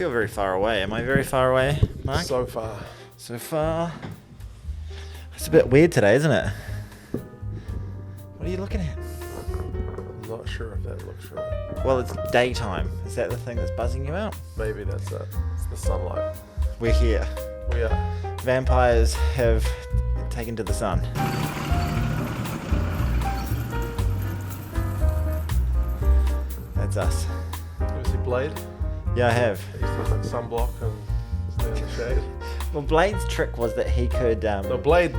feel very far away. Am I very far away, Mark? So far. So far. It's a bit weird today, isn't it? What are you looking at? I'm not sure if that looks right. Well, it's daytime. Is that the thing that's buzzing you out? Maybe that's it. It's the sunlight. We're here. We are. Vampires have taken to the sun. That's us. You ever see Blade? Yeah, I have. He used to look like sunblock and stay in the shade. Well, Blade's trick was that he could. No, Blade.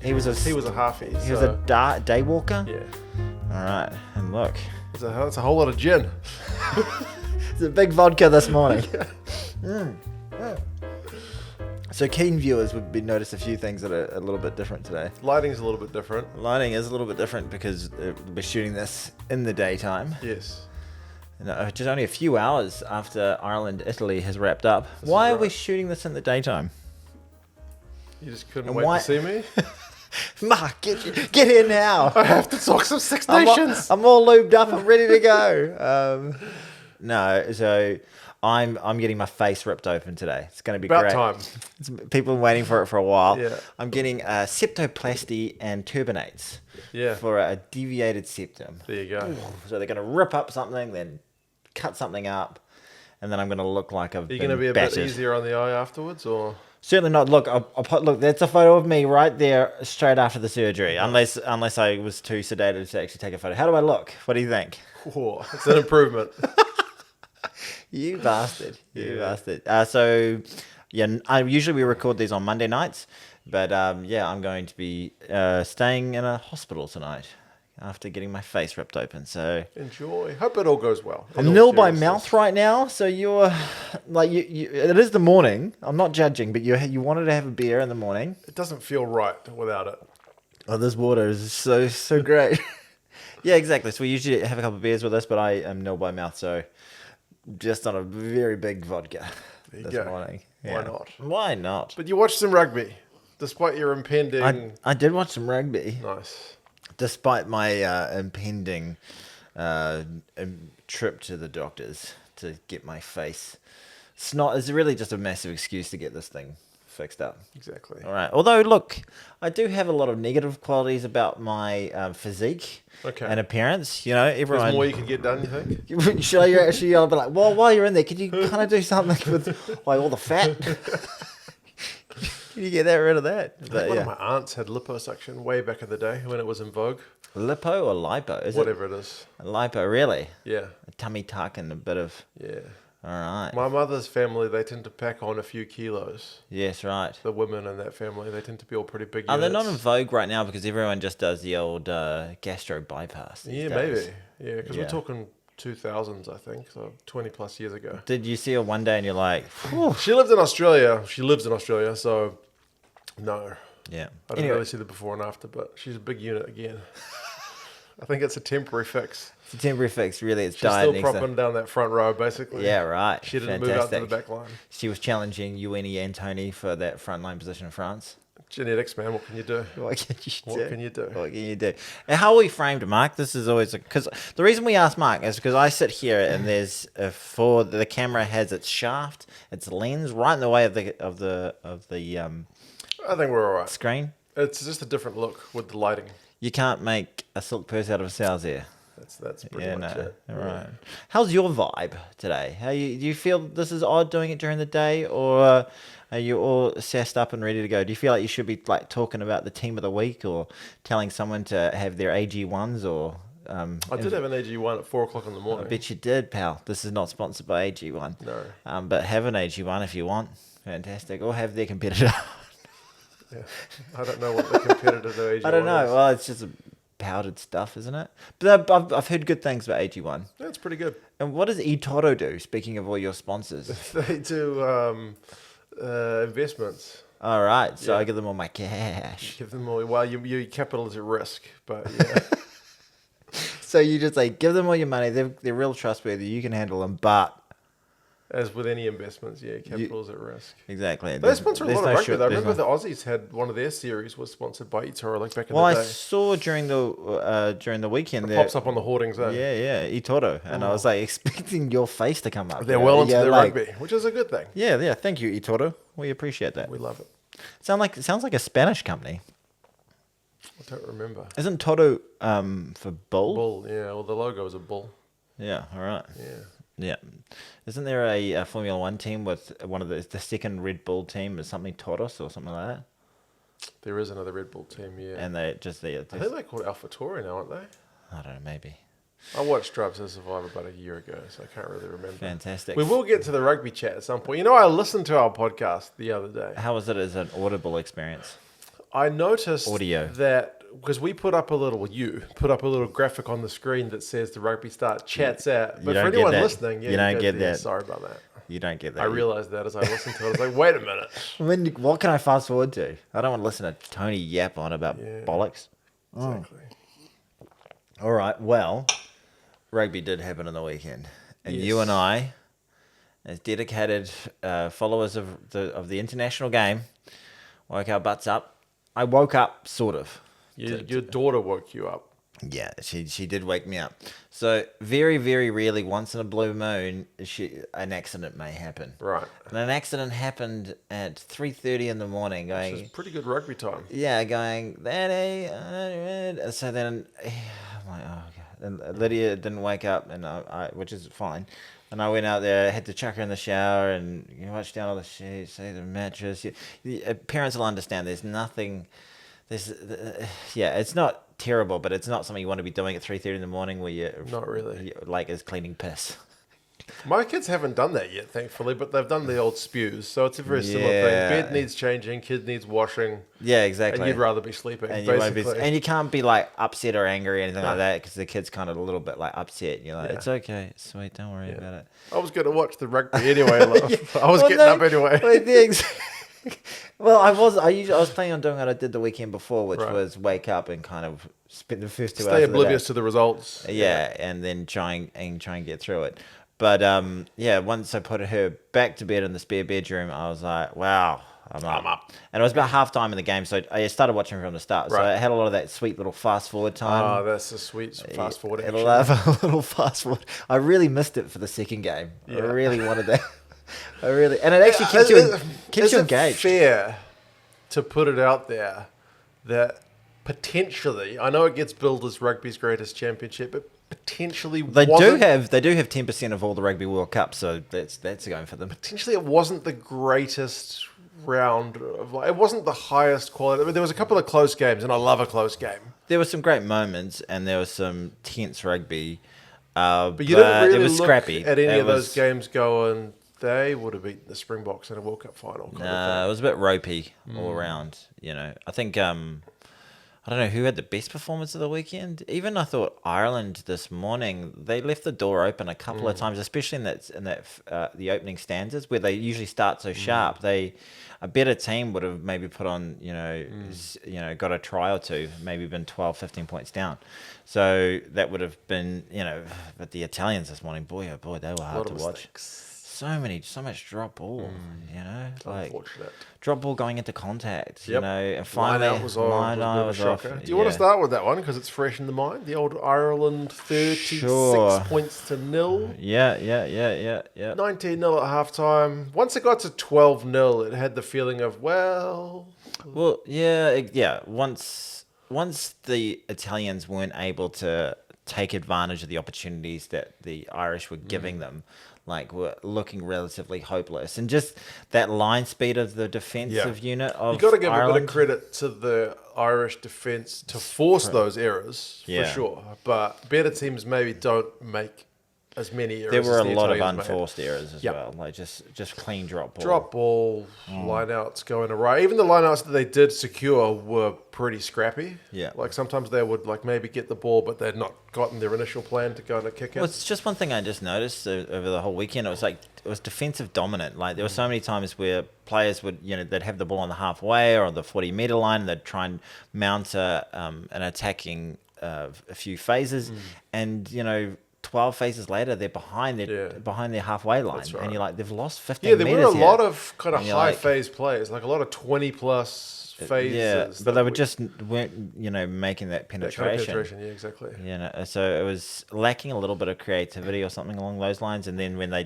He was a halfie. He was a day walker. Yeah. All right, and look, It's a whole lot of gin. it's a big vodka this morning. Yeah. So keen viewers would notice a few things that are a little bit different today. Lighting's a little bit different. Lighting is a little bit different because we're shooting this in the daytime. Yes. Just only a few hours after Ireland-Italy has wrapped up. This Why is are we right. shooting this in the daytime? You just couldn't And wait why- to see me. Mark, get here now. I have to talk some Six I'm Nations. all lubed up. I'm ready to go. No, so I'm getting my face ripped open today. It's going to be About great. time. People have been waiting for it for a while. Yeah. I'm getting septoplasty and turbinates Yeah. for a deviated septum. There you go. So they're going to rip up something, then cut something up, and then I'm going to look like I've Are you been going to be a battered. bit easier on the eye afterwards, or? Certainly not. Look, look. That's a photo of me right there, straight after the surgery. Unless I was too sedated to actually take a photo. How do I look? What do you think? Oh, it's an improvement. You bastard. You Yeah. bastard. So, yeah, usually we record these on Monday nights, but yeah, I'm going to be staying in a hospital tonight after getting my face ripped open. So Enjoy. Hope it all goes well. In I'm all nil by seriousness. mouth right now. So you're like you. It is the morning. I'm not judging, but you wanted to have a beer in the morning. It doesn't feel right without it. Oh, this water is so great. Yeah, exactly. So we usually have a couple of beers with us, but I am nil by mouth, so just on a very big vodka There you this go. morning. Why Yeah. not? Why not? But you watched some rugby, despite your impending. I did watch some rugby, Nice. despite my impending trip to the doctors to get my face. Snot is really just a massive excuse to get this thing fixed up. Exactly. All right. Although, look, I do have a lot of negative qualities about my physique Okay. and appearance. You know, There's everyone. more you could get done, you think? Should I actually be like, well, while you're in there, could you kind of do something with like all the fat? Can you get rid of that? I think But, one yeah. of my aunts had liposuction way back in the day when it was in vogue. Lipo or lipo? Is Whatever it is. it lipo? Really? Yeah. A tummy tuck and a bit of. Yeah. All right. My mother's family, they tend to pack on a few kilos. Yes, right. The women in that family, they tend to be all pretty big Are they units. not in vogue right now because everyone just does the old gastro bypass? these Yeah, days? maybe. Yeah, because Yeah. we're talking 2000s, I think, so 20 plus years ago. Did you see her one day and you're like, Phew. She lived in Australia. She lives in Australia, so no. Yeah. I didn't really see the before and after, but she's a big unit again. I think it's a temporary fix. It's a temporary fix, really. It's She's diet still needs to- propping down that front row, basically. Yeah, right. She didn't move out to the Fantastic. back line. She was challenging Eugenie Antoni for that frontline position in France. Genetics, man. What can you do? What can you do? What can you do? What can you do? And how we framed it, Mark, this is always because the reason we asked Mark is because I sit here and there's for the camera has its shaft, its lens right in the way of the I think we're all right. screen. It's just a different look with the lighting. You can't make a silk purse out of a sow's ear. That's pretty Yeah, much no, it. all right. How's your vibe today? Do you feel this is odd doing it during the day, or are you all sassed up and ready to go? Do you feel like you should be like talking about the team of the week, or telling someone to have their AG1s, or? I did have an AG1 at 4 o'clock in the I morning. bet you did, pal. This is not sponsored by AG1. No. But have an AG1 if you want. Fantastic. Or have their competitor. Yeah. I don't know what the competitor to AG1 I don't know. is. Well, it's just powdered stuff, isn't it? But I've heard good things about AG1. That's pretty good. And what does eToro do, speaking of all your sponsors? They do investments. All right, so Yeah. I give them all my cash. Give them all. Well, your capital is at risk, but yeah. So you just like give them all your money. They're real trustworthy. You can handle them, but As with any investments, capital is at risk. Exactly. They sponsor a lot of rugby. I remember no- the Aussies had one of their series was sponsored by eToro, like back in Well, the I day. saw during the weekend It there. pops up on the hoardings, eh? Yeah, eToro, and I was like expecting your face to come up. They're well into Yeah, their like- rugby, which is a good thing. Yeah. Thank you, eToro. We appreciate that. We love it. Sounds like a Spanish company. I don't remember. Isn't Toro for bull? Bull, yeah. Well, the logo is a bull. Yeah. All right. Yeah. Yeah. Isn't there a Formula One team with one of the second Red Bull team is something Toros or something like that? There is another Red Bull team, yeah. And they I think they're called AlphaTauri now, aren't they? I don't know, maybe. I watched Drive to Survive about a year ago, so I can't really remember. Fantastic. We will get to the rugby chat at some point. You know, I listened to our podcast the other day. How was it as an audible experience? I noticed Audio. that because we put up a little graphic on the screen that says the Rugby Start chats out. But don't for get anyone that. listening, You don't get that. Sorry about that. You don't get that. I realized that as I listened to it. I was like, wait a minute. What can I fast forward to? I don't want to listen to Tony yap on about Yeah. bollocks. Exactly. All right. Well, rugby did happen on the weekend, and you Yes. and I, as dedicated followers of the international game, woke our butts up. I woke up sort of. Your daughter woke you up. Yeah, she did wake me up. So very, very rarely, once in a blue moon, an accident may happen. Right. And an accident happened at 3:30 in the morning. Which is pretty good rugby time. Going, Daddy. So then I'm like, oh god. And Lydia didn't wake up, and which is fine. And I went out there, had to chuck her in the shower, and wash down all the sheets, see the mattress. Parents will understand. There's nothing. It's not terrible, but it's not something you want to be doing at 3:30 in the morning where you're Not really. like is cleaning piss. My kids haven't done that yet, thankfully, but they've done the old spews, so it's a very similar Yeah. thing. Bed needs changing, kid needs washing, Yeah, exactly. and you'd rather be sleeping, And you won't basically. be, and you can't be like upset or angry or anything No. like that because the kid's kind of a little bit like upset. And you're like, Yeah. it's okay, it's sweet, don't worry about it. I was going to watch the rugby anyway. Love. I was Well, getting no, up anyway. like, the well, I was planning on doing what I did the weekend before, which Right. was wake up and kind of spend the first 2 hours. Stay of the oblivious day. to the results. Yeah, and then try and get through it. But once I put her back to bed in the spare bedroom, I was like, wow, I'm up. And it was about half time in the game, so I started watching from the start. So Right. I had a lot of that sweet little fast forward time. Oh, that's a sweet fast forward I action. love a little fast forward. I really missed it for the second game. I Yeah. really wanted that. And it actually keeps you Is it engaged. fair to put it out there that potentially, I know it gets billed as rugby's greatest championship, but potentially They do wasn't- have 10% of all the Rugby World Cup, so that's going for them. potentially it wasn't the greatest round of, like, it wasn't the highest quality. I mean, there was a couple of close games, and I love a close game. There were some great moments, and there was some tense rugby. But you didn't really it was look scrappy. at any It of those was- games going, they would have beaten the Springboks in a World Cup final. kind of Nah, it was a bit ropey all around. I think I don't know who had the best performance of the weekend. Even I thought Ireland this morning, they left the door open a couple of times, especially in that the opening stanzas where they usually start so sharp. A better team would have maybe put on got a try or two, maybe been 12, 15 points down. So that would have been but the Italians this morning, boy oh boy, they were A hard lot to of watch. mistakes. So much drop ball, like Unfortunate. drop ball going into contact, Yep. and finally Line out was off. shocker. Do you want to start with that one because it's fresh in the mind? The old Ireland 36 Sure. points to nil. Yeah. 19-0 at halftime. Once it got to 12-0, it had the feeling of, well, Well, Once the Italians weren't able to take advantage of the opportunities that the Irish were giving them, like were looking relatively hopeless, and just that line speed of the defensive unit of you got to give a Ireland. bit of credit to the Irish defence to force those errors, Yeah. for sure. But better teams maybe don't make as many errors. There were as a the lot of Italians made. unforced errors as Yep. well, like just clean drop ball. Drop ball, lineouts going awry. Even the lineouts that they did secure were pretty scrappy. Yeah. Like sometimes they would like maybe get the ball, but they'd not gotten their initial plan to go and kick it. Well, it's just one thing I just noticed over the whole weekend. It was defensive dominant. Like there were so many times where players would, they'd have the ball on the halfway or on the 40-meter line. And they'd try and mount an attacking a few phases, and 12 phases later, they're behind their halfway line, That's right. and you're like, they've lost 15 Yeah, there were meters a here. lot of kind of And you're high like- phase players, like a lot of 20-plus phases. Yeah, that but they we- just weren't, making that that kind of penetration. penetration. Yeah, exactly. So it was lacking a little bit of creativity or something along those lines. And then when they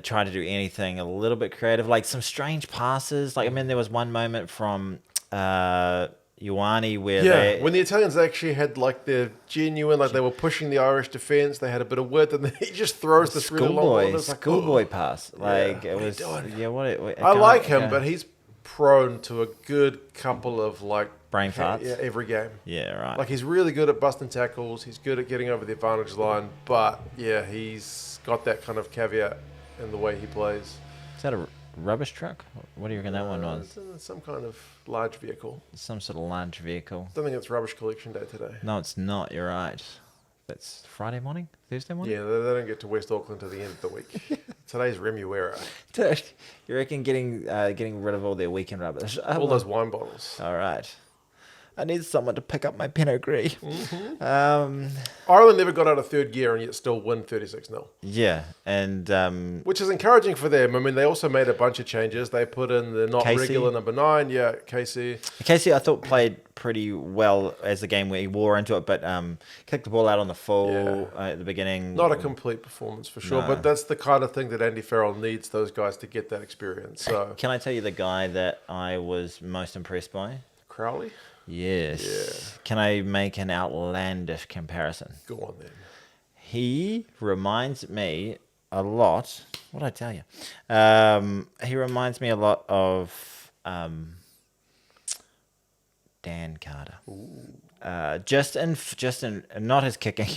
tried to do anything a little bit creative, like some strange passes. Like, I mean, there was one moment from Ioane where When the Italians actually had like their genuine, like they were pushing the Irish defense, they had a bit of width, and then he just throws this really long ball. It's like, schoolboy pass. Like, Yeah, it what are was, you doing? yeah, what I like him, but he's prone to a good couple of like brain farts. Yeah, every game. Yeah, right. Like he's really good at busting tackles. He's good at getting over the advantage line, but yeah, he's got that kind of caveat in the way he plays. Is that a rubbish truck? What do you reckon that one was? It's some kind of large vehicle. Some sort of large vehicle. Don't think it's rubbish collection day today. No, it's not. You're right. That's Friday morning? Thursday morning? Yeah, they don't get to West Auckland to the end of the week. Today's Remuera. Dude, you reckon getting rid of all their weekend rubbish? All those wine bottles. All right. I need someone to pick up my Pinot Gris. Ireland never got out of third gear and yet still win 36-0. Yeah, and Which is encouraging for them. I mean, they also made a bunch of changes. They put in the not Casey. regular number 9. Yeah, Casey. Casey, I thought, played pretty well as the game where he wore into it, but kicked the ball out on the full at the beginning. Not a complete performance for sure, No. but that's the kind of thing that Andy Farrell needs those guys to get that experience. So Can I tell you the guy that I was most impressed by? Crowley, Yes. Yeah. Can I make an outlandish comparison? go on then. He reminds me a lot. What did I tell you? He reminds me a lot of Dan Carter. Just in not his kicking,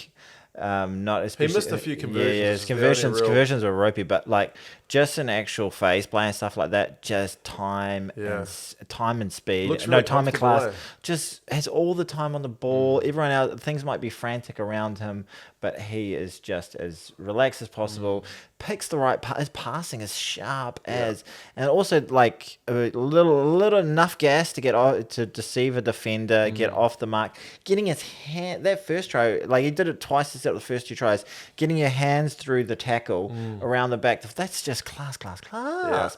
not especially. He missed a few conversions. Yeah, his Is the only real- conversions were ropey, but like just in actual phase play and stuff like that, just time Yeah. time and speed. Looks No, really time and comfortable, class. eh? Just has all the time on the ball. Everyone else, things might be frantic around him, but he is just as relaxed as possible. Picks the right. His passing is sharp as, and also like a little enough gas to get to deceive a defender, get off the mark, getting his hand. That first try, like he did it twice instead of the first two tries. Getting your hands through the tackle around the back. That's just class,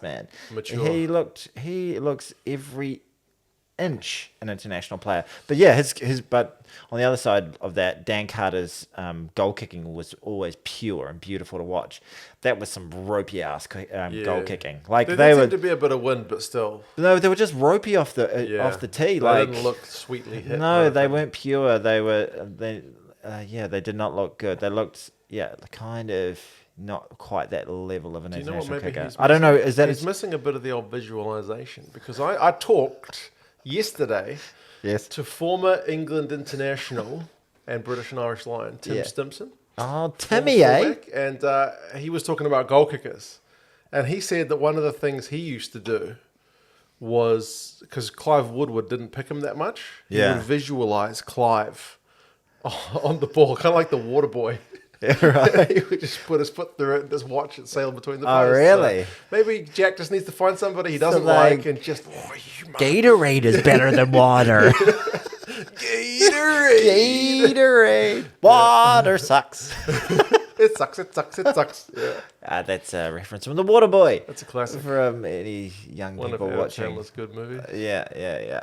man. Mature. He looks every inch an international player. But yeah, but on the other side of that, Dan Carter's goal kicking was always pure and beautiful to watch. That was some ropey ass goal kicking. Like There they seemed to be a bit of wind, but still. no, they were just ropey off the tee. They Like didn't look sweetly hit. no, they weren't pure. They did not look good. They looked kind of not quite that level of an Do you know what international maybe kicker. he's I don't know. missing? Is that he's missing a bit of the old visualization? Because I talked yesterday yes? to former England international and British and Irish Lion Tim Yeah. Stimpson. Oh, former Timmy, eh? fullback, and he was talking about goal kickers, and he said that one of the things he used to do was because Clive Woodward didn't pick him that much. He Yeah. would visualize Clive on the ball, kind of like the water boy. Yeah, right. He would just put his foot through it and just watch it sail between the Oh, posts. really? So maybe Jack just needs to find somebody he doesn't like, like and just you Gatorade is better than water. Gatorade. Gatorade. Water sucks. It sucks. It sucks. It sucks. Yeah, That's a reference from The Water Boy. that's a classic. From any young One of people our watching. Chandler's good movies. Yeah.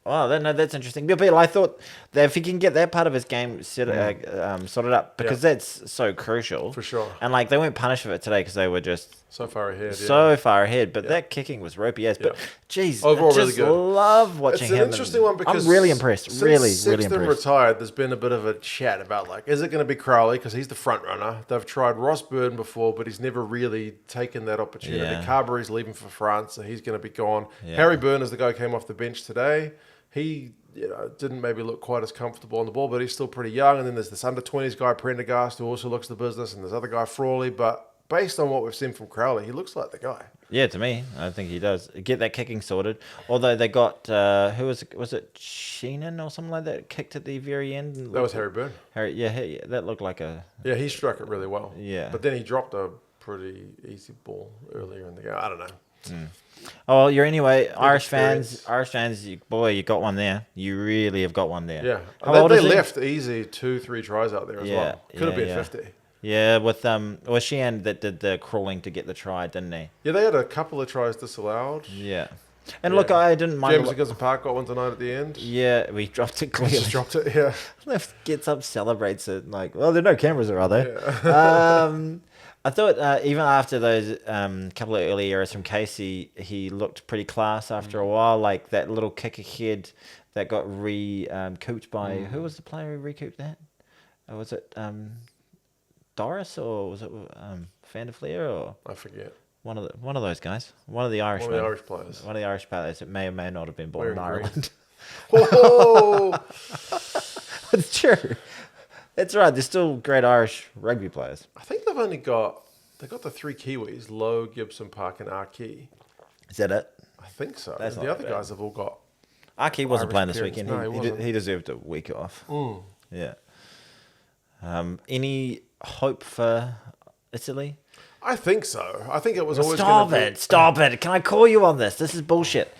Well, no, that's interesting. But I thought that if he can get that part of his game sorted up, because that's so crucial. For sure. And like they weren't punished for it today because they were just So far ahead. so far ahead. But that kicking was ropey as. But Yeah. geez, Overall, I really just good. love watching It's him. an and interesting one because I'm really impressed. Since Really Sexton impressed. retired, there's been a bit of a chat about like, is it going to be Crowley because he's the front runner? They've tried Ross Byrne before, but he's never really taken that opportunity. Yeah. Carberry's leaving for France, so he's going to be gone. Yeah. Harry Byrne is the guy who came off the bench today. He didn't maybe look quite as comfortable on the ball, but he's still pretty young. And then there's this under-20s guy, Prendergast, who also looks the business, and there's other guy, Frawley. But based on what we've seen from Crowley, he looks like the guy. Yeah, to me, I think he does. Get that kicking sorted. Although they got, who was it Sheenan or something like that, kicked at the very end? That was Harry Byrne. Yeah, that looked like a... Yeah, he struck it really well. Yeah. But then he dropped a pretty easy ball earlier in the game. I don't know. Oh, well, you're anyway. experience. Irish fans, boy, you got one there. You really have got one there. Yeah, How old they is he? left easy 2-3 tries out there as Yeah, well. Could have been yeah. 50. Yeah, with was Sheehan that did the crawling to get the try, didn't he? Yeah, they had a couple of tries disallowed. Yeah. And look, I didn't mind. James Gibbs Park got one tonight at the end. Yeah, we dropped it clearly. Just dropped it. Yeah. Left gets up, celebrates it. Like, well, there are no cameras, are there? Yeah. I thought even after those couple of early errors from Casey, he looked pretty class after a while. Like that little kick ahead that got recouped by who was the player who recouped that? Was it Doris or was it Van der Fleer or I forget. one of those guys? One of the Irish One of the Irish players. One of the Irish players that may or may not have been born in Wearing green. Ireland. Oh, It's true. That's right. There's still great Irish rugby players. I think they've got the 3 Kiwis: Lowe, Gibson Park, and Archie. Is that it? I think so. That's The not other bad. guys have all got. Aki wasn't Irish playing this parents. weekend. No, he wasn't. He deserved a week off. Yeah. Any hope for Italy? I think so. I think it was always Stop gonna be- it. Stop it. Can I call you on this? This is bullshit.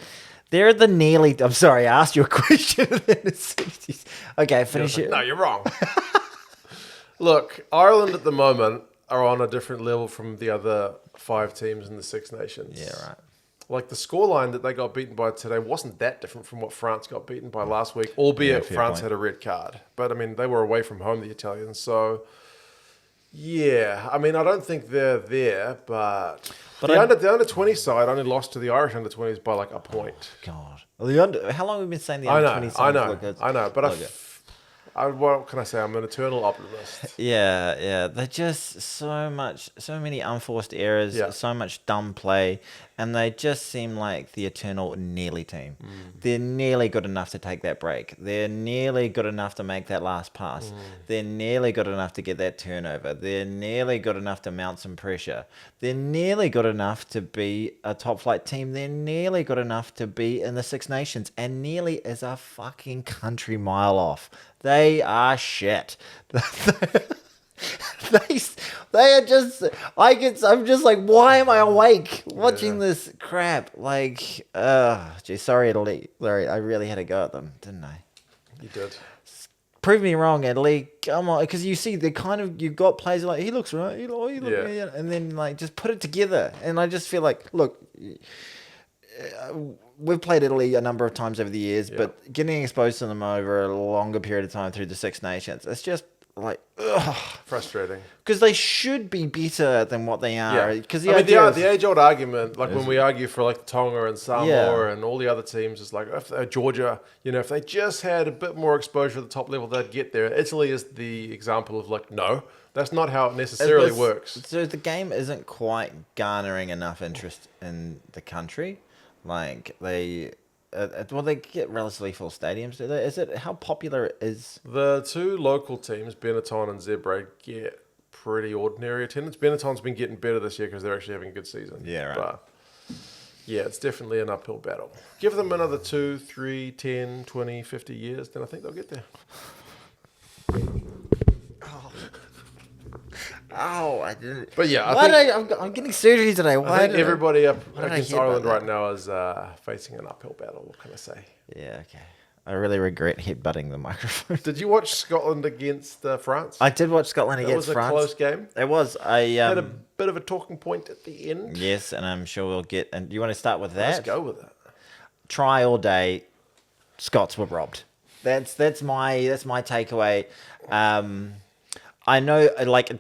They're the nearly. I'm sorry, I asked you a question in the 60s. Okay, finish it. No, you're wrong. Look, Ireland at the moment are on a different level from the other 5 teams in the Six Nations. Yeah, right. Like the scoreline that they got beaten by today wasn't that different from what France got beaten by last week, albeit fair France point. had a red card. But I mean, they were away from home, the Italians. So, yeah, I mean, I don't think they're there, but the under 20 side only lost to the Irish under 20s by like a point. God. Well, how long have we been saying the under 20 I know, but what can I say? I'm an eternal optimist. Yeah. They're just so many unforced errors, Yeah. so much dumb play, and they just seem like the eternal nearly team. They're nearly good enough to take that break. They're nearly good enough to make that last pass. They're nearly good enough to get that turnover. They're nearly good enough to mount some pressure. They're nearly good enough to be a top flight team. They're nearly good enough to be in the Six Nations, and nearly is a fucking country mile off. They are shit. They are just. I'm just like, why am I awake watching this crap? Like, gee, sorry, Italy. Sorry, I really had to go at them, didn't I? You did. Prove me wrong, Italy. Come on, because you see, you've got players like he looks right, yeah, and then like just put it together. And I just feel like, look. We've played Italy a number of times over the years, but getting exposed to them over a longer period of time through the Six Nations, it's just like, Frustrating. because they should be better than what they are. Yeah. Because the age-old argument, like when we argue for like Tonga and Samoa Yeah. and all the other teams, is like if Georgia, if they just had a bit more exposure at the top level, they'd get there. Italy is the example of like, no, that's not how it necessarily works. So the game isn't quite garnering enough interest in the country. Like they get relatively full stadiums. Do they? Is it how popular is? The 2 local teams, Benetton and Zebre, get pretty ordinary attendance. Benetton's been getting better this year because they're actually having a good season. Yeah, right. But yeah, it's definitely an uphill battle. Give them another 2, 3, 10, 20, 50 years, then I think they'll get there. Oh, I didn't. But yeah, I'm getting surgery today. Why I think did everybody up did I against hear about Ireland that? right now is facing an uphill battle. What can I say? Yeah, okay. I really regret headbutting the microphone. Did you watch Scotland against France? I did watch Scotland That against was a France. close game. It was. Had a bit of a talking point at the end. Yes, and I'm sure we'll get. And do you want to start with that? Let's go with it. Try all day. Scots were robbed. That's my takeaway. I know,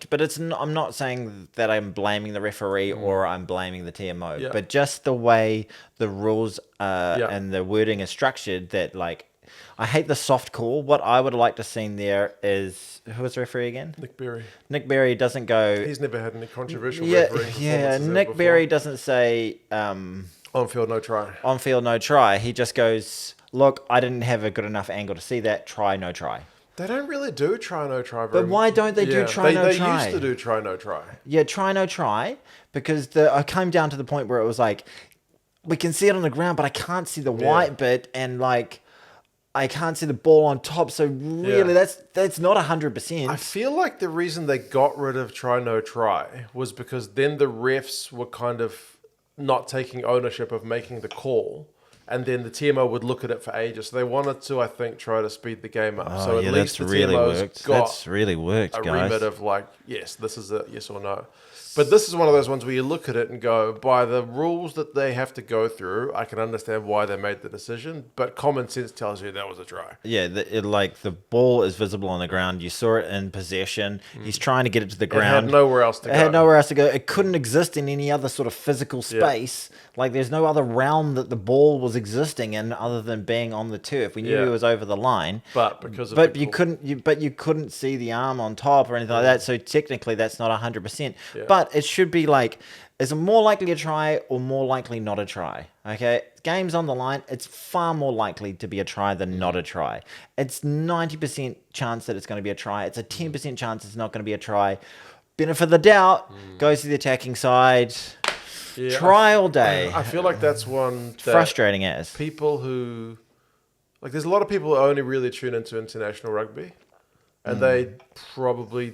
but I'm not saying that I'm blaming the referee or I'm blaming the TMO, Yeah. but just the way the rules Yeah. and the wording is structured. That I hate the soft call. What I would like to see there is who was the referee again? Nick Berry. Nick Berry doesn't go. He's never had any controversial Yeah, refereeing performances Nick before. Berry doesn't say On field, no try. on field no try. He just goes, look, I didn't have a good enough angle to see that. Try no try. They don't really do try, no try. But why don't they do try, no try? They used to do try, no try. Yeah, try no try, because I came down to the point where it was like, we can see it on the ground, but I can't see the white bit, and like, I can't see the ball on top. So really, that's not 100%. I feel like the reason they got rid of try, no try was because then the refs were kind of not taking ownership of making the call. And then the TMO would look at it for ages. So they wanted to, I think, try to speed the game up. So at least the TMO's got That's really worked, a guys. remit of like, yes, this is a yes or no. But this is one of those ones where you look at it and go, by the rules that they have to go through, I can understand why they made the decision. But common sense tells you that was a try. Yeah, like the ball is visible on the ground. You saw it in possession. He's trying to get it to the It ground. had nowhere else to go. It had nowhere else to go. It couldn't exist in any other sort of physical space. Like there's no other realm that the ball was existing in other than being on the turf. We knew Yeah. he was over the line, But because of but the you call- couldn't see the arm on top or anything like that. So technically, that's not 100%. Yeah. But it should be like, is it more likely a try or more likely not a try? Okay, game's on the line. It's far more likely to be a try than not a try. It's 90% chance that it's going to be a try. It's a 10% chance it's not going to be a try. Benefit of the doubt goes to the attacking side. Yeah, Try all day. I feel like that's one that Frustrating as. people who, like, there's a lot of people who only really tune into international rugby, and they probably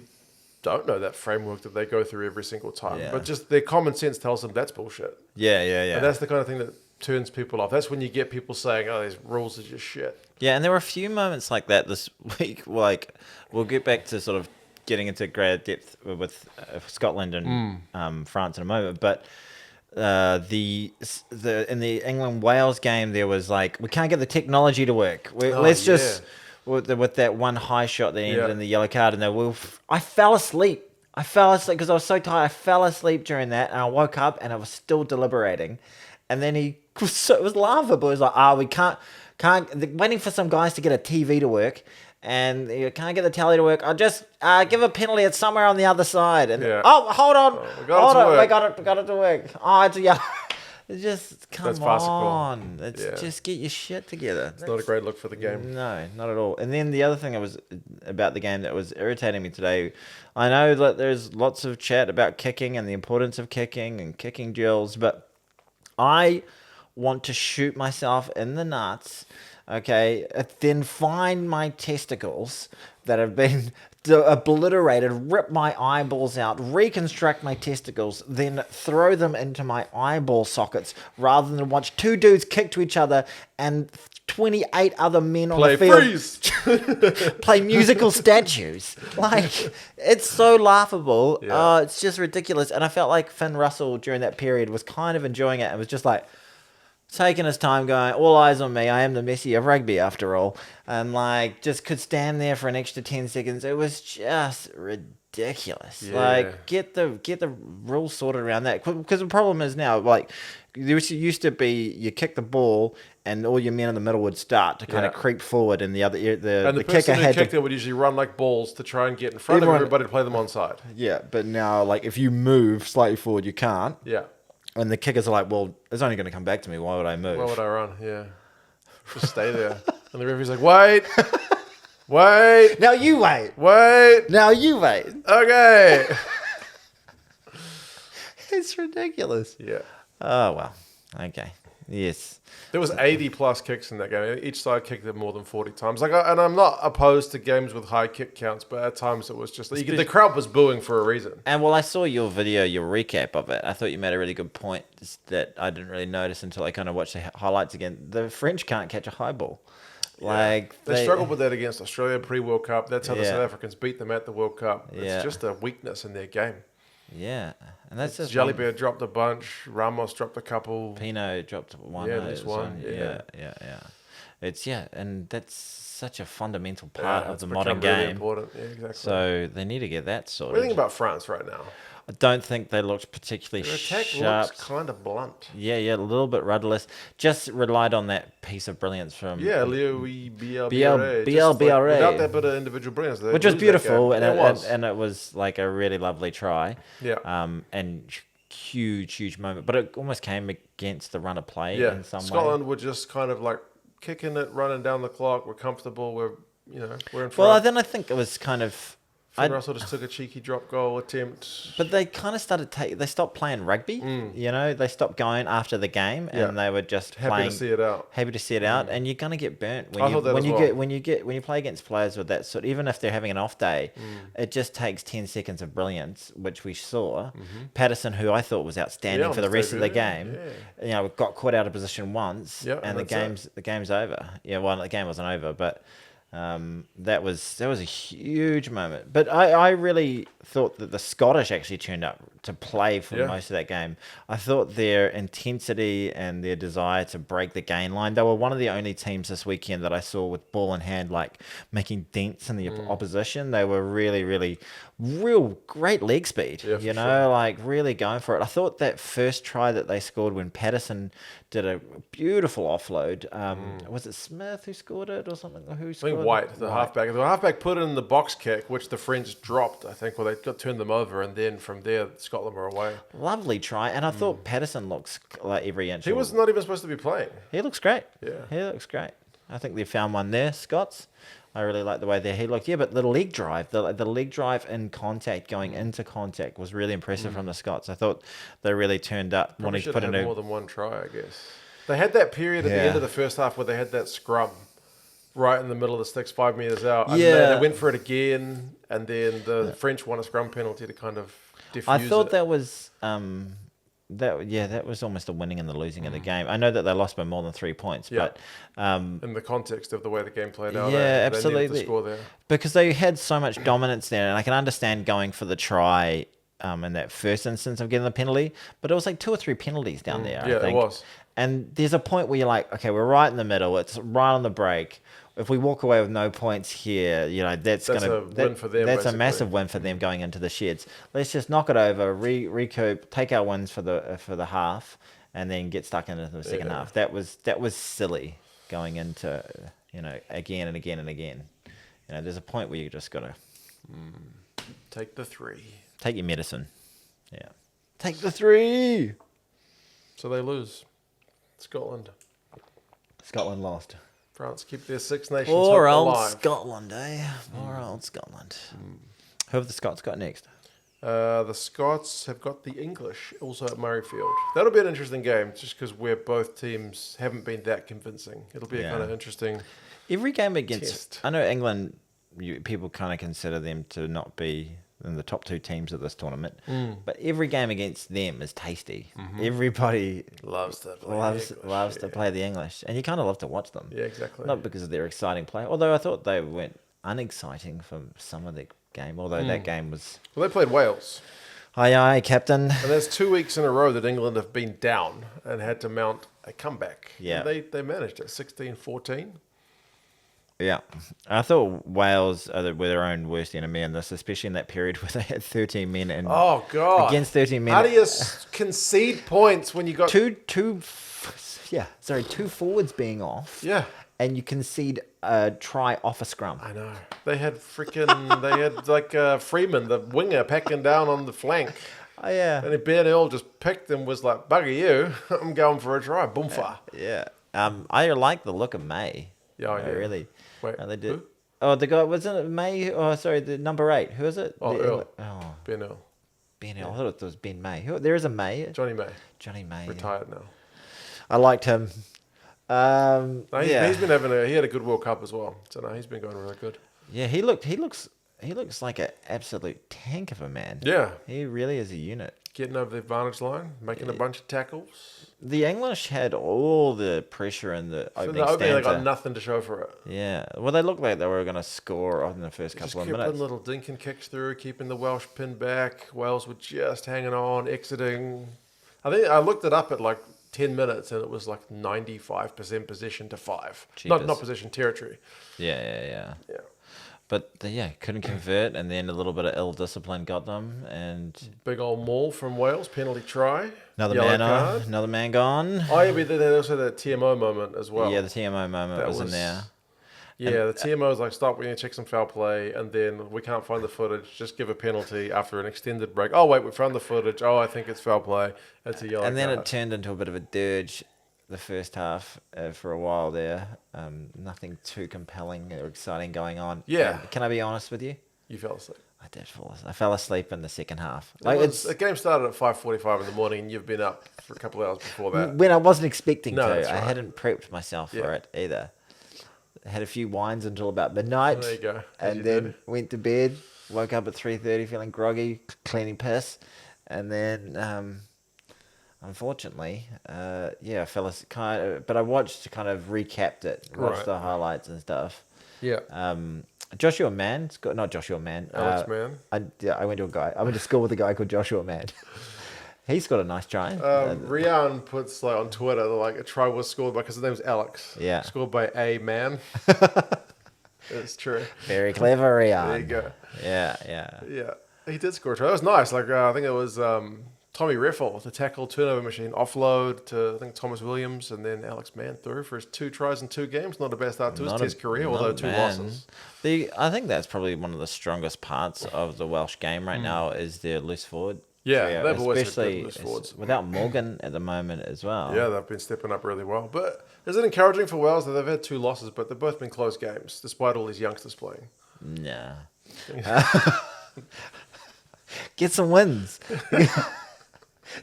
don't know that framework that they go through every single time. Yeah. But just their common sense tells them that's bullshit. Yeah. And that's the kind of thing that turns people off. That's when you get people saying, "Oh, these rules are just shit." Yeah, and there were a few moments like that this week. Like, we'll get back to sort of getting into greater depth with Scotland and France in a moment. But the in the England Wales game, there was like, we can't get the technology to work. Let's just with that one high shot that ended in the yellow card, and I fell asleep. Because I was so tired. I fell asleep during that, and I woke up and I was still deliberating. And then it was laughable. It was like, we can't, they're waiting for some guys to get a TV to work, and you can't get the tally to work. I'll just give a penalty. It's somewhere on the other side. And hold on, we got we got it to work. Oh, it's yeah. Just come That's farcical. on. Just get your shit together. It's not a great look for the game. No, not at all. And then the other thing that was about the game that was irritating me today, I know that there's lots of chat about kicking and the importance of kicking and kicking drills, but I want to shoot myself in the nuts, okay, then find my testicles that have been obliterated, rip my eyeballs out, reconstruct my testicles, then throw them into my eyeball sockets rather than watch two dudes kick to each other and 28 other men on the field freeze. play musical statues. Like, it's so laughable. Yeah. It's just ridiculous. And I felt like Finn Russell during that period was kind of enjoying it and was just like taking his time going, all eyes on me. I am the Messi of rugby after all. And like, just could stand there for an extra 10 seconds. It was just ridiculous. Yeah. Like, get the rules sorted around that. Because the problem is now, like, there used to be you kick the ball and all your men in the middle would start to kind of creep forward, and the The kicker person who had kicked to. it would usually run like balls to try and get in front of everybody to play them onside. Yeah, but now, like, if you move slightly forward, you can't. Yeah. And the kickers are like, well, it's only going to come back to me. Why would I move? Why would I run? Yeah. Just stay there. And the referee's like, wait. Wait. Now you wait. Wait. Now you wait. Okay. It's ridiculous. Yeah. Oh, well. Okay. Yes. There was 80 plus kicks in that game. Each side kicked it more than 40 times. And I'm not opposed to games with high kick counts, but at times it was just the crowd was booing for a reason. And well, I saw your video, your recap of it. I thought you made a really good point that I didn't really notice until I kind of watched the highlights again. The French can't catch a high ball. Like they struggled with that against Australia pre-World Cup. That's how the Yeah. South Africans beat them at the World Cup. It's Yeah. just a weakness in their game. Yeah, and that's just Jelly Bear dropped a bunch. Ramos dropped a couple. Pino dropped one. Yeah, this one. Yeah. It's and that's such a fundamental part of it's the modern become really game. important. Yeah, exactly. So they need to get that What sorted. do you think about France right now? I don't think they looked particularly Their attack sharp. looks kind of blunt. Yeah, a little bit rudderless. Just relied on that piece of brilliance from Yeah, Louis BLBRA. BLBRA. Without that bit of individual brilliance, they which was lose that game. beautiful, and It it was like a really lovely try. Yeah. And huge moment, but it almost came against the run of play Yeah, in some Scotland were just kind of like kicking it, running down the clock. We're comfortable. We're in front. Well, then I think it was kind of I, Finn Russell just took a cheeky drop goal attempt. but they kind of they stopped playing rugby. You know, they stopped going after the game, Yeah. and they were just Happy playing. to see it out. Happy to see it out, and you're gonna get burnt when I you thought that when as you well. get when you play against players with that sort. Even if they're having an off day, it just takes 10 seconds of brilliance, which we saw. Patterson, who I thought was outstanding Yeah, for the on rest of the debut, game, you know, got caught out of position once, Yeah, and and that's the game's over. Yeah, well, the game wasn't over, but. That was a huge moment. But I really thought that the Scottish actually turned up to play for Yeah. most of that game. I thought their intensity and their desire to break the gain line, they were one of the only teams this weekend that I saw with ball in hand, like making dents in the opposition. They were really, really, real great leg speed, Yeah, for you know, sure. like really going for it. I thought that first try that they scored when Patterson did a beautiful offload. Was it Smith who scored it or something? Who I scored? think White, the halfback. The halfback put it in the box kick, which the French dropped, I think, well, they turned them over, and then from there, Scotland were away. Lovely try, and I thought Patterson looks like every inch. He was not even supposed to be playing. He looks great. Yeah. He looks great. I think they found one there, Scots. I really like the way that he looked. Yeah, but the leg drive, the leg drive in contact, going into contact, was really impressive from the Scots. I thought they really turned up Probably wanting to should put have in had a. more than one try, I guess. They had that period at the Yeah. end of the first half where they had that scrum right in the middle of the sticks, 5 metres out. And Yeah. they went for it again, and then the French won a scrum penalty to kind of diffuse I thought it. that was that was almost a winning and the losing of the game. I know that they lost by more than 3 points, Yeah. but in the context of the way the game played out. Yeah, They needed absolutely. to score there. because they had so much dominance there, and I can understand going for the try in that first instance of getting the penalty, but it was like 2 or 3 penalties down there. Yeah, I it think. was. And there's a point where you're like, okay, we're right in the middle. It's right on the break. If we walk away with no points here, you know, that's That's gonna a win for them, That's a basically. massive win for them going into the sheds. Let's just knock it over, recoup, take our wins for the half, and then get stuck into the second Yeah. half. That was silly going into, you know, again and again and again. You know, there's a point where you just gotta Take the 3. take your medicine. Yeah, take the 3. So they lose. Scotland. Scotland lost. France keep their Six Nations Poor hope old alive. Scotland, eh? Poor old Scotland. Who have the Scots got next? The Scots have got the English also at Murrayfield. That'll be an interesting game just because we're both teams haven't been that convincing. It'll be a Yeah. kind of interesting. Every game against, Test. I know England, people kind of consider them to not be in the top 2 teams of this tournament, but every game against them is tasty. Everybody Loves to play loves the English, loves to yeah. play the English, and you kind of love to watch them. Yeah, exactly. Not because of their exciting play, although I thought they weren't unexciting for some of the game. Although that game was, Well, they played Wales. aye aye, captain. And there's 2 weeks in a row that England have been down and had to mount a comeback. Yeah. And they managed it, 16-14. Yeah, I thought Wales were their own worst enemy in this, especially in that period where they had 13 men and Oh, God. against 13 men. How do you concede points when you got... two forwards being off. Yeah. And you concede a try off a scrum. I know. They had Freeman, the winger, packing down on the flank. Oh yeah. And then Ben Earl just picked and was like, bugger you, I'm going for a try. Boomfa. Yeah. I like the look of May. Yeah, I I do. really. Wait, They did. who? Oh, the guy wasn't it May? Oh, sorry, the number 8. Who is it? Oh, The- Earl. Oh, Ben Earl. Ben Earl. I thought it was Ben May. There is a May. Johnny May. Johnny May. Retired now. I liked him. No, Yeah. he's been he had a good World Cup as well. So no, he's been going really good. Yeah, he looks like an absolute tank of a man. Yeah. He really is a unit. Getting over the advantage line, making a bunch of tackles. The English had all the pressure in the For opening the opening, they stanza. got nothing to show for it. Yeah. Well, they looked like they were going to score in the first Just couple of kept minutes. putting little dinking kicks through, keeping the Welsh pinned back. Wales were just hanging on, exiting. I think I looked it up at like 10 minutes and it was like 95% possession to 5. Not Jeepers. possession, territory. Yeah. Yeah. But couldn't convert, and then a little bit of ill discipline got them, and Big old maul from Wales, penalty try. another yellow man card. on, another man gone. Oh, yeah, but then also that TMO moment as well. Yeah, the TMO moment That was in was- there. Yeah, the TMO was like, stop, we need to check some foul play, and then we can't find the footage, just give a penalty after an extended break. Oh, wait, we found the footage. Oh, I think it's foul play. It's a yellow And then card. it turned into a bit of a dirge the first half for a while there. Nothing too compelling or exciting going on. Yeah. Can I be honest with you? You fell asleep. I did fall asleep. I fell asleep in the second half. The game started at 5:45 in the morning, and you've been up for a couple of hours before that. When I wasn't expecting No, to. that's I right. hadn't prepped myself for Yeah. it either. I had a few wines until about midnight. There you go, as And you then do. went to bed. Woke up at 3:30 feeling groggy, cleaning piss. And then, unfortunately, I fell asleep. But I watched, kind of recapped it. Watched Right. the highlights and stuff. Yeah. Joshua Mann, not Joshua Mann. Alex Mann. I went to school with a guy called Joshua Mann. He's got a nice try. Rian puts on Twitter like a try was scored by, because his name's Alex. Yeah. Scored by a man. It's true. Very clever, Rian. There you go. Yeah. Yeah, he did score a try. That was nice. Like I think it was Tommy Reffel, the tackle turnover machine, offload to I think Thomas Williams, and then Alex Mann through for his 2 tries in 2 games. Not a bad start to his Test career, although 2 losses. I think that's probably one of the strongest parts of the Welsh game right now is their loose forward. Yeah, trio, they've always had especially good loose forwards. without Morgan at the moment as well. Yeah, they've been stepping up really well. But is it encouraging for Wales that they've had 2 losses, but they've both been close games, despite all these youngsters playing? Nah. Get some wins.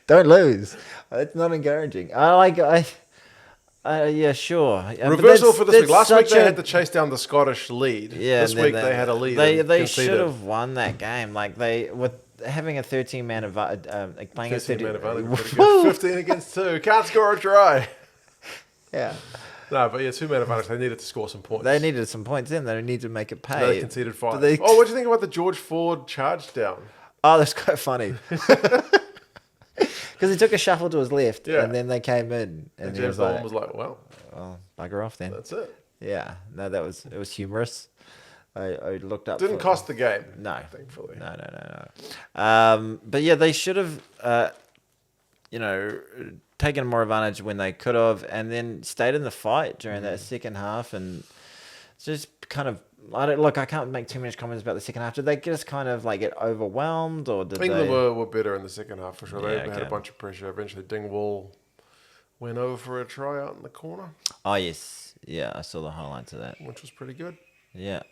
Don't lose. It's not encouraging. Yeah, sure. Reversal for this week. Last week they a- had to chase down the Scottish lead. Yeah, This and then week they had a lead. They and should conceded. have won that game. Like with having a 13-man advantage, like playing a 13 man advantage. Pretty Woo! good. 15 against 2. Can't score a try. Yeah, No, but yeah, 2-man advantage. They needed to score some points. they needed some points in. They needed to make it pay. They conceded 5. But they- Oh, what do you think about the George Ford charge down? Oh, that's quite funny. Because he took a shuffle to his left, Yeah. and then they came in, And and he James was Dolan like, was like, well, "Oh, bugger off then." that's it. Yeah, no, it was humorous. I looked up. Didn't for- cost the game. No, Thankfully. No. But yeah, they should have, taken more advantage when they could have, and then stayed in the fight during that second half, and just kind of. I can't make too many comments about the second half. Did they just kind of like get overwhelmed, or did England they? were better in the second half for sure. They Yeah, had a okay. bunch of pressure. Eventually, Dingwall went over for a try out in the corner, Oh yes, yeah, I saw the highlights of that. which was pretty good. Yeah,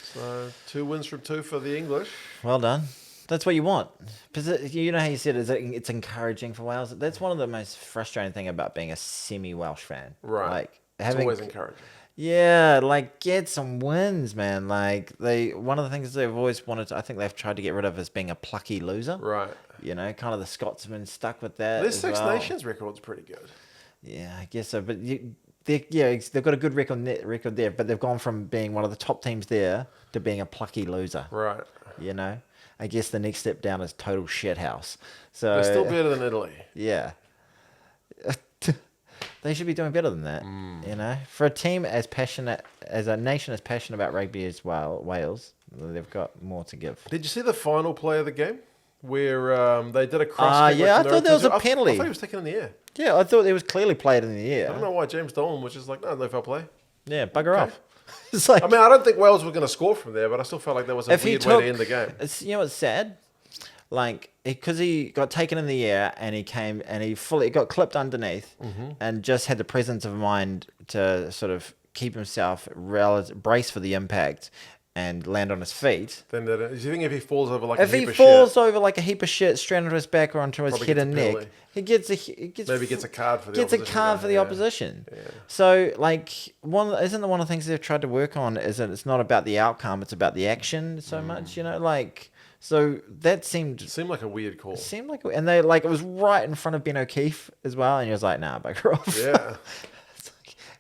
So 2 wins from 2 for the English. well done. That's what you want. Because you know how you said it's encouraging for Wales. That's one of the most frustrating thing about being a semi-Welsh fan. Right. Like It's having always encouraging. Yeah, like get some wins, man. Like one of the things they've always wanted to, I think they've tried to get rid of is being a plucky loser. Right. You know, kind of the Scotsmen stuck with that. Their as Six well. Nations record's pretty good. Yeah, I guess so. But they've got a good record there. But they've gone from being one of the top teams there to being a plucky loser. Right. You know, I guess the next step down is total shithouse. So They're still better than Italy. yeah. They should be doing better than that, you know. For a team as passionate, as a nation as passionate about rugby as well, Wales, they've got more to give. Did you see the final play of the game? Where they did a cross kick? Yeah, with I thought there was a I penalty. thought he was taken in the air. Yeah, I thought it was clearly played in the I don't air. know why James Dolan was just like, no foul play. Yeah, bugger off. It's like I mean, I don't think Wales were going to score from there, but I still felt like that was a if he weird took, way to end the game. It's, you know what's sad? Like, because he got taken in the air and he came and he fully got clipped underneath and just had the presence of mind to sort of keep himself brace for the impact and land on his feet. Then do you think if he falls over like If a he heap of falls shit, over like a heap of shit straight onto his back or onto his Probably head gets and a neck, penalty. he gets maybe gets a card for the gets a opposition card guy, for the yeah. opposition. Yeah. So like one of the things they've tried to work on is that it's not about the outcome, it's about the action so much, you know, like so that seemed It seemed like a weird call. and they like it was right in front of Ben O'Keefe as well, and he was like, "Nah, bugger off." Yeah.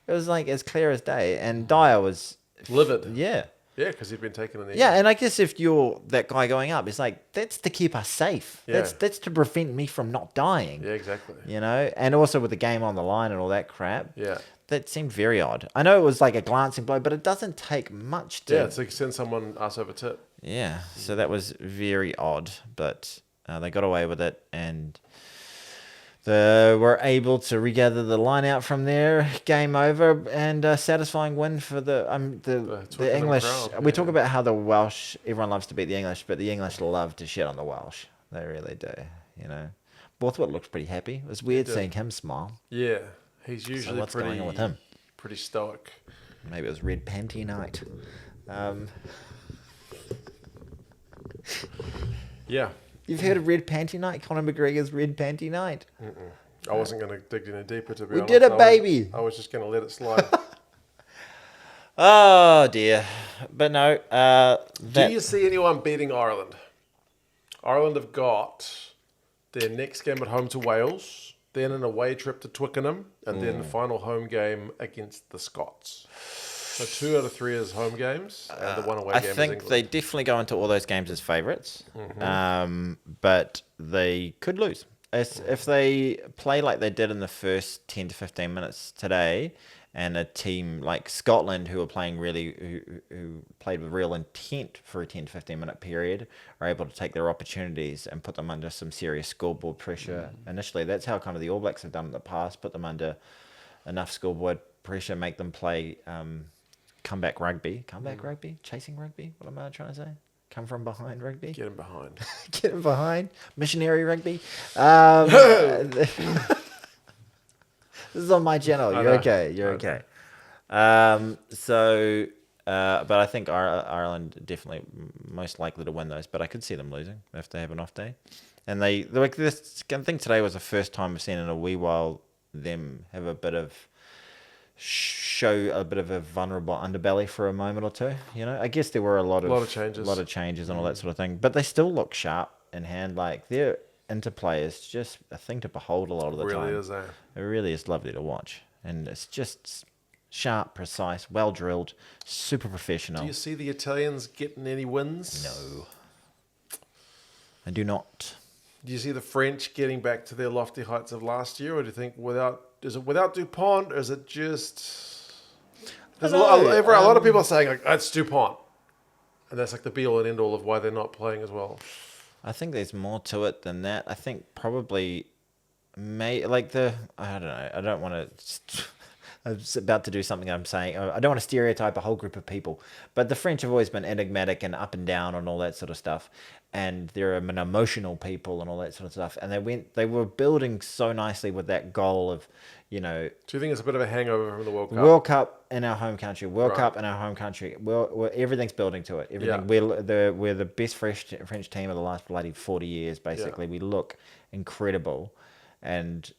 It was like as clear as day, and Dyer was Livid. yeah. Yeah, because he'd been taken in the Yeah, air. and I guess if you're that guy going up, it's like that's to keep us safe. Yeah. That's to prevent me from not dying. Yeah, exactly. You know, and also with the game on the line and all that crap. Yeah. That seemed very odd. I know it was like a glancing blow, but it doesn't take much to. Yeah, it's like send someone ass over tip. Yeah, so that was very odd, but they got away with it, and they were able to regather the line out from there. Game over, and satisfying win for the Twickenham English. crowd, We yeah. talk about how the Welsh, everyone loves to beat the English, but the English love to shit on the Welsh. They really do, you know. Borthwick looked pretty happy. It was weird did. seeing him smile. Yeah, he's usually what's pretty, going on with him? pretty stoic. Maybe it was red panty night. Yeah. You've heard of Red Panty Night? Conor McGregor's Red Panty Night. I wasn't going to dig any deeper, to be We honest. did it, baby. I was just going to let it slide. Oh dear, but no. Do you see anyone beating Ireland? Ireland have got their next game at home to Wales, then an away trip to Twickenham, and then the final home game against the Scots. So 2 out of 3 is home games, and the one away I game is think England. they definitely go into all those games as favourites, but they could lose. If they play like they did in the first 10 to 15 minutes today, and a team like Scotland, who are playing who played with real intent for a 10 to 15 minute period, are able to take their opportunities and put them under some serious scoreboard pressure initially. That's how kind of the All Blacks have done in the past, put them under enough scoreboard pressure, make them play comeback rugby. Comeback rugby? Chasing rugby? What am I trying to say? Come from behind rugby? Get him behind. Get him behind. Missionary rugby. This is on my channel. You're okay. You're okay. But I think Ireland definitely most likely to win those. But I could see them losing if they have an off day. And they like this. I think today was the first time I've seen in a wee while them have a bit of show a bit of a vulnerable underbelly for a moment or two. You know, I guess there were a lot of changes and all that sort of thing. But they still look sharp in hand. Like their interplay is just a thing to behold a lot of the time. Really is, eh? It really is lovely to watch, and it's just sharp, precise, well drilled, super professional. Do you see the Italians getting any wins? No, I do not. Do you see the French getting back to their lofty heights of last year, or do you think is it without Dupont, or is it just? There's a lot of people are saying like it's Dupont, and that's like the be all and end all of why they're not playing as well. I think there's more to it than that. I think probably I don't know. I don't want to. I was about to do something I'm saying. I don't want to stereotype a whole group of people, but the French have always been enigmatic and up and down and all that sort of stuff. And they're an emotional people and all that sort of stuff. And they were building so nicely with that goal of, you know. Do you think it's a bit of a hangover from the World Cup? World Cup in our home country. World Cup in our home country. Everything's building to it. Everything. Yeah. We're the best French team of the last bloody 40 years, basically. Yeah. We look incredible. And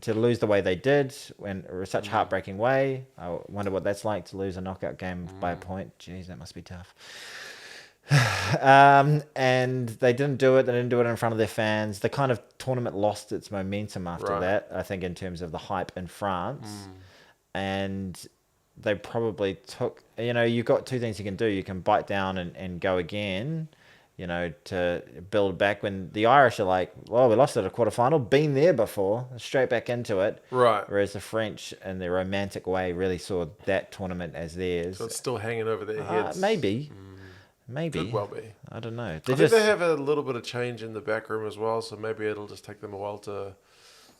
to lose the way they did, in such a heartbreaking way, I wonder what that's like to lose a knockout game by a point. Jeez, that must be tough. And they didn't do it. They didn't do it in front of their fans. The kind of tournament lost its momentum after that, I think, in terms of the hype in France. And they probably took, you've got two things you can do. You can bite down and go again, to build back when the Irish are like, well, we lost at a quarterfinal, been there before, straight back into it. Right. Whereas the French, in their romantic way, really saw that tournament as theirs. So it's still hanging over their heads. Maybe. Maybe. Could well be. I don't know. I think they have a little bit of change in the back room as well, so maybe it'll just take them a while to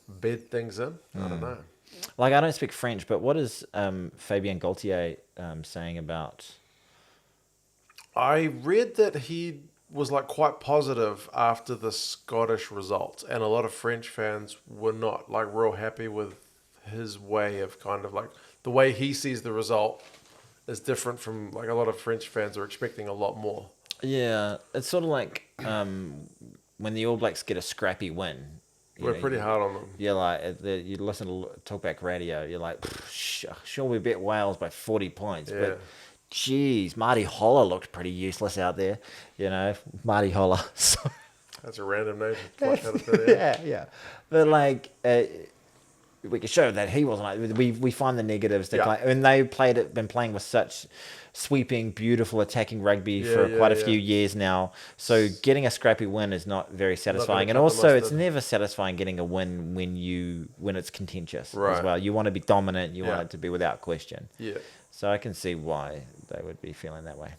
bed things in. I don't know. Like, I don't speak French, but what is Fabien Gaultier saying about... I read that he was like quite positive after the Scottish result, and a lot of French fans were not like real happy with his way of kind of like the way he sees the result is different from like a lot of French fans are expecting a lot more. Yeah, it's sort of like when the All Blacks get a scrappy win. We're pretty hard on them. Yeah, like you listen to Talkback Radio, you're like, sure we bet Wales by 40 points, but geez, Marty Holler looked pretty useless out there, Marty Holler. That's a random name. Yeah. But like, we could show that he wasn't like, we find the negatives. And they been playing with such sweeping, beautiful, attacking rugby for quite a few years now. So getting a scrappy win is not very satisfying. And also, it's never satisfying getting a win when it's contentious as well. You want to be dominant. You want it to be without question. Yeah. So I can see why they would be feeling that way.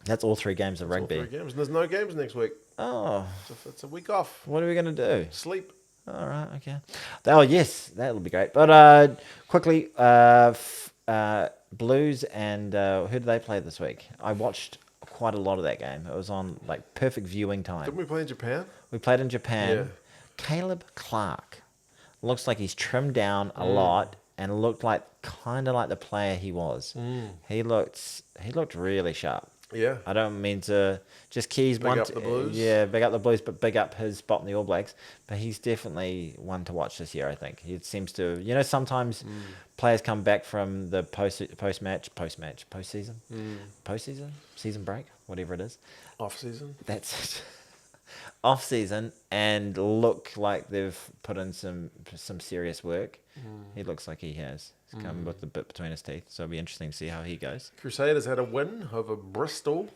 That's all 3 games of rugby. All 3 games. And there's no games next week. Oh. It's a week off. What are we going to do? Sleep. All right, okay. Oh, yes, that'll be great. But quickly, Blues and who did they play this week? I watched quite a lot of that game. It was on like perfect viewing time. Didn't we play in Japan? We played in Japan. Yeah. Caleb Clark looks like he's trimmed down a lot and looked like kind of like the player he was. He looked really sharp. Yeah. I don't mean to just keys Big up the Blues. Yeah, big up the Blues, but big up his spot in the All Blacks. But he's definitely one to watch this year. I think he seems to. Sometimes players come back from the postseason, season break, whatever it is. Off season. That's it. Off season and look like they've put in some serious work. He looks like he has. He's come with the bit between his teeth, so it'll be interesting to see how he goes. Crusaders had a win over Bristol.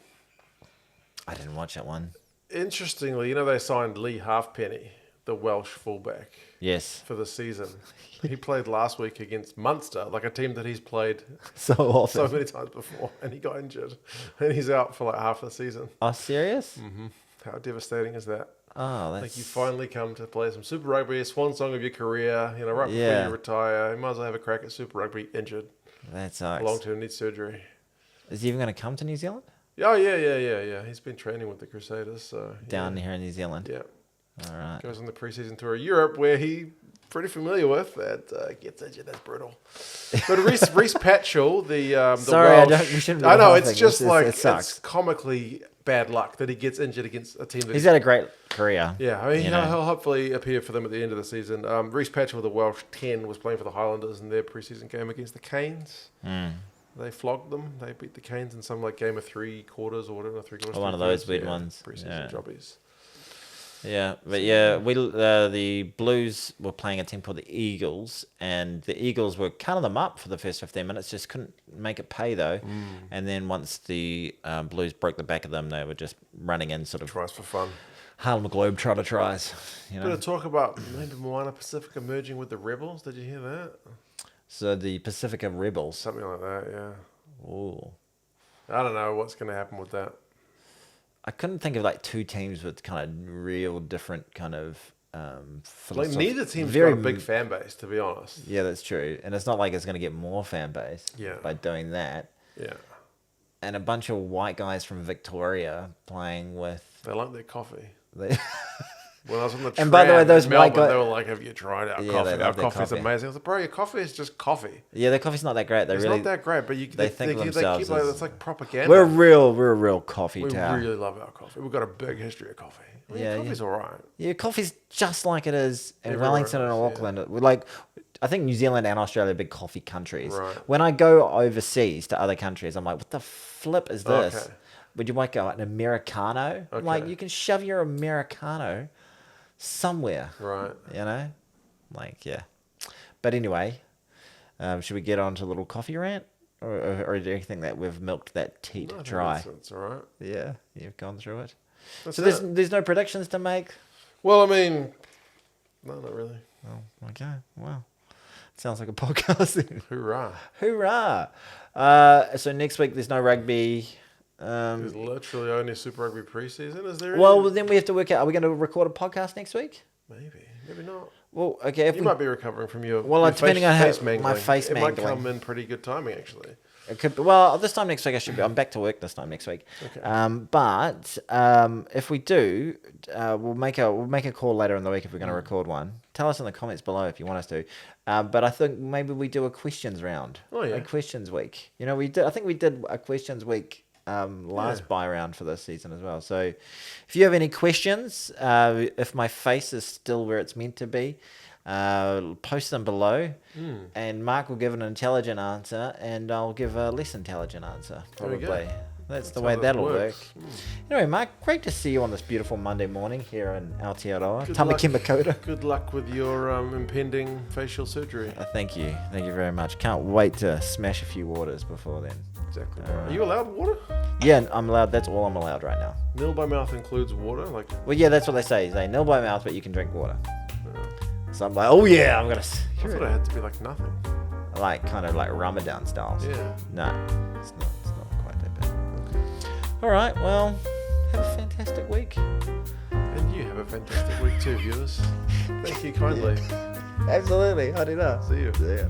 I didn't watch that one. Interestingly, they signed Lee Halfpenny, the Welsh fullback, Yes. for the season. He played last week against Munster, like a team that he's played So awesome. so many times before, and he got injured, and he's out for like half the season. Oh, serious? How devastating is that? Oh, Like that's... you finally come to play some Super Rugby, a swan song of your career, right before Yeah. you retire. You might as well have a crack at Super Rugby, injured, That sucks. long term, needs surgery. Is he even going to come to New Zealand? Oh, yeah. He's been training with the Crusaders, so... Down here in New Zealand? Yeah. All right. Goes on the preseason tour of Europe, where he pretty familiar with, and gets injured. That's brutal. But Reece Patchell, the Sorry, Welsh... we shouldn't be I know, laughing. it's just It sucks. it's comically bad luck that he gets injured against a team that... He's had a great career. Yeah, I mean, you know. he'll hopefully appear for them at the end of the season. Reece Patchell, the Welsh 10, was playing for the Highlanders in their preseason game against the Canes. They flogged them. They beat the Canes in some game of 3 quarters or whatever, 3 quarters. One of those weird ones. Preseason Yeah. jobbies. Yeah, but yeah, the Blues were playing a team called the Eagles, and the Eagles were cutting them up for the first 15 minutes, just couldn't make it pay though. And then once the Blues broke the back of them, they were just running in sort of Tries for fun. Harlem Globetrotter tries. Bit of talk about maybe Moana Pacifica merging with the Rebels. Did you hear that? So the Pacifica Rebels. Something like that, yeah. Ooh. I don't know what's going to happen with that. I couldn't think of like two teams with kind of real different kind of Neither team's very got a big fan base, to be honest. Yeah, that's true. And it's not like it's going to get more fan base Yeah. by doing that. Yeah. And a bunch of white guys from Victoria playing with... They like their coffee. They, When I was on the And by the way, tram those in white Melbourne, guy- they were like, "Have you tried our Yeah, coffee? they Our love their coffee's coffee. amazing." I was like, "Bro, your coffee is just coffee. yeah, their coffee's not that great. They It's really... not that great." But they think of they themselves keep like as- it's like propaganda. We're a real coffee We town. really love our coffee. We've got a big history of coffee. I mean, Yeah, coffee's all right. Yeah, coffee's just like it is in Everywhere Wellington and else, Auckland. We're like, I think New Zealand and Australia are big coffee countries. Right. When I go overseas to other countries, I'm like, what the flip is this? Okay. Would you like an Americano? I'm like, Okay. you can shove your Americano somewhere, Right. you know? Like, yeah. But anyway, should we get on to a little coffee rant? Or do you think that we've milked that teat No, I think dry? It's all right. Yeah, you've gone through it. That's So it. there's no predictions to make? Well, I mean, no, not really. Oh, okay. Wow. Sounds like a podcast then. Hoorah. Hoorah. So next week there's no rugby. There's literally only Super Rugby preseason. Is there? Well, any? then we have to work out, are we going to record a podcast next week? Maybe not. Well, okay. If You we, might be recovering from your Well, your depending on how- mangling. my face it might mangling. come in pretty good timing, actually. it could be, well, this time next week I should be. I'm back to work this time next week. Okay. But if we do, we'll make a call later in the week if we're going to record one. Tell us in the comments below if you want us to. But I think maybe we do a questions round. Oh, yeah. A questions week. You know, we did. I think we did a questions week last buy round for this season as well. So if you have any questions, if my face is still where it's meant to be, post them below, and Mark will give an intelligent answer, and I'll give a less intelligent answer. There we go. Probably. That's the how way this that'll work. works. Anyway, Mark, great to see you on this beautiful Monday morning here in Aotearoa, Good Tamaki luck. Makota. Good luck with your impending facial surgery. Thank you very much. Can't wait to smash a few waters before then. Exactly. Are you allowed water? Yeah, I'm allowed. That's all I'm allowed right now. Nil by mouth includes water. Like, Well, yeah, that's what they say. They nil by mouth, but you can drink water. So I'm like, oh yeah, I'm gonna I thought it had to be like nothing. like kind of like Ramadan styles. Yeah. No, it's not quite that bad. All right, well, have a fantastic week. And you have a fantastic week too, viewers. Thank you kindly. Absolutely. I do know. See you. See ya.